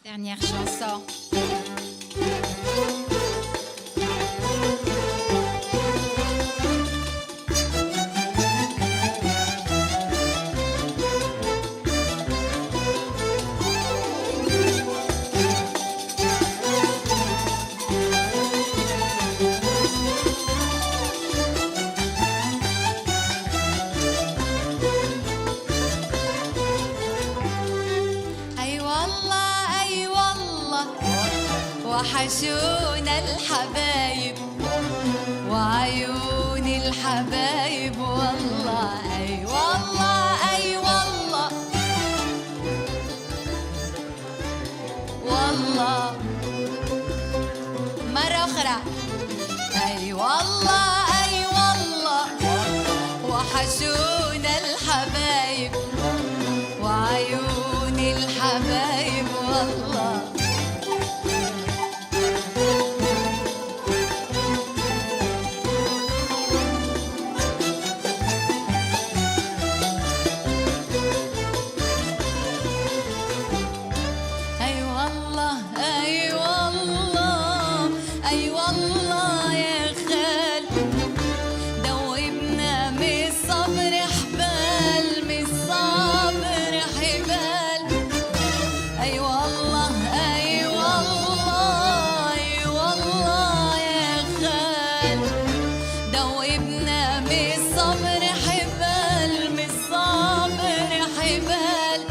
Dernière chanson. وحشونا الحبايب وعيون الحبايب والله أي والله أي والله والله مرة أخرى أي والله أي والله وحشونا الحبايب وعيون الحبايب والله أي والله يا خال دوبنا من الصبر حبال من الصبر حبال أي والله أي والله أي والله يا خال دوبنا من الصبر حبال من الصبر حبال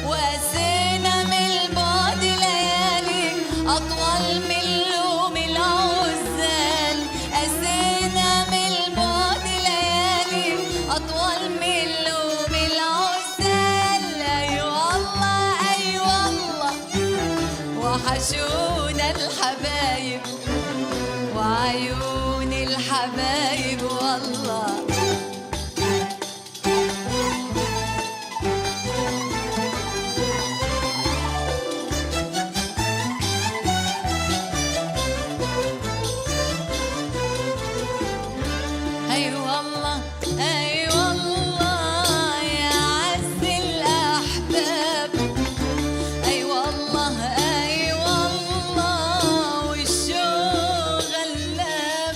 وقاسينا من البعد ليالي أطول من أطول من لوم العسل أي والله أي والله وحشونا الحبايب وعيون الحبايب والله أي والله أي والله يا عز الأحباب أي والله أي والله والشوق غلاب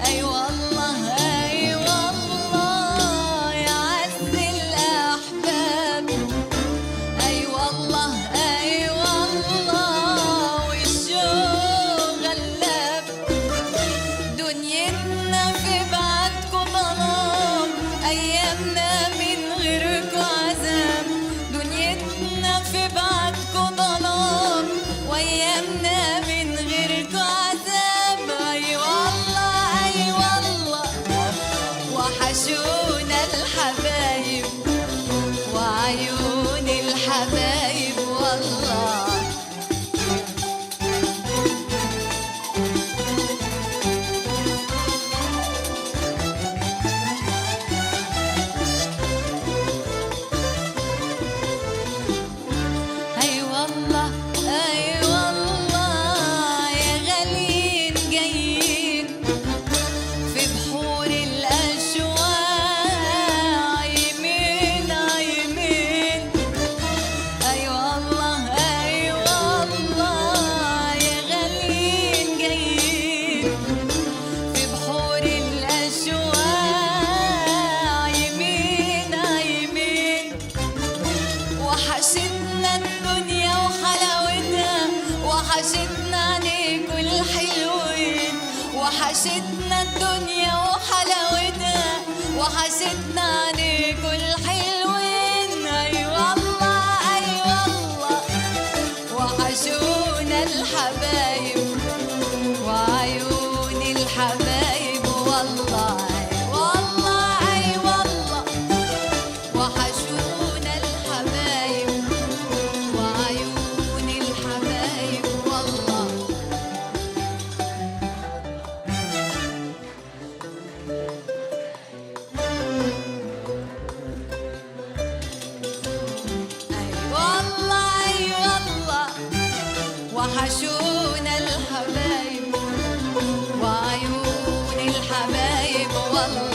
أي والله أي والله يا عز الأحباب أي والله أي والله والشوق غلاب دنيتنا في بعدكم ظلام أيامنا من غيركم عذاب دنيتنا في بعدكم ظلام وأيامنا من غيركم عذاب أي والله أي والله وحشونا الحبايب وعيون الحبايب والله أي والله يا غاليين جايين في بحور الأشواق عايمين عايمين أي والله يا غاليين جايين في بحور الأشواق عايمين عايمين وحشتنا الدنيا وحلاوتها وحشتنا عليكوا الحلوين وحشتنا الدنيا وحلاوتها وحشتنا عليكوا الحلوين أي والله وحشونا الحبايب وعيون الحبايب والله أي والله وحشونا الحبايب وعيون الحبايب والله أي والله وحشونا الحبايب وعيون الحبايب والله